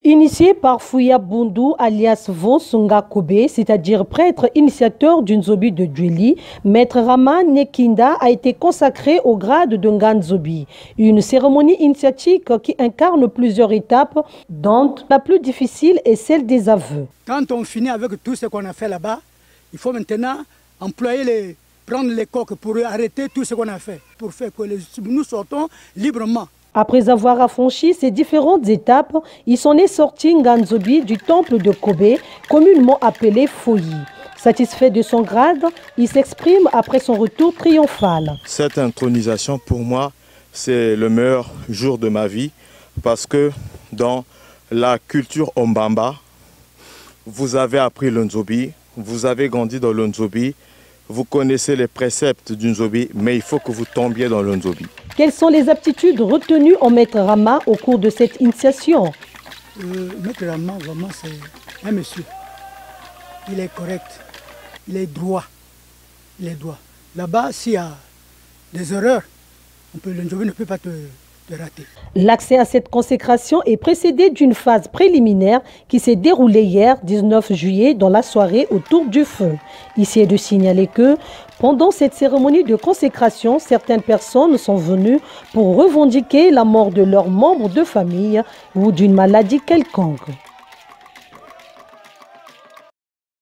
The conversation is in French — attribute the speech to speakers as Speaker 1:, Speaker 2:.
Speaker 1: Initié par Fouya Bundu alias Vonsunga Kobe, c'est-à-dire prêtre initiateur d'une Nzobi de Djeli, Maître Rama Nekinda a été consacré au grade de Nganzobi. Une cérémonie initiatique qui incarne plusieurs étapes, dont la plus difficile est celle des aveux.
Speaker 2: Quand on finit avec tout ce qu'on a fait là-bas, il faut maintenant prendre les coques pour arrêter tout ce qu'on a fait, pour faire que nous sortons librement.
Speaker 1: Après avoir affranchi ces différentes étapes, il s'en est sorti Nganzobi du temple de Kobe, communément appelé Foyi. Satisfait de son grade, il s'exprime après son retour triomphal.
Speaker 3: Cette intronisation, pour moi, c'est le meilleur jour de ma vie parce que dans la culture Ombamba, vous avez appris le Nzobi, vous avez grandi dans le Nzobi, vous connaissez les préceptes du Nzobi, mais il faut que vous tombiez dans le Nzobi.
Speaker 1: Quelles sont les aptitudes retenues en Maître Rama au cours de cette initiation?
Speaker 2: Maître Rama, vraiment, c'est un monsieur. Il est correct, il est droit. Il est droit. Là-bas, s'il y a des erreurs, le Nzobi ne peut pas te rater.
Speaker 1: L'accès à cette consécration est précédé d'une phase préliminaire qui s'est déroulée hier, 19 juillet, dans la soirée autour du feu. Ici est de signaler que, pendant cette cérémonie de consécration, certaines personnes sont venues pour revendiquer la mort de leurs membres de famille ou d'une maladie quelconque.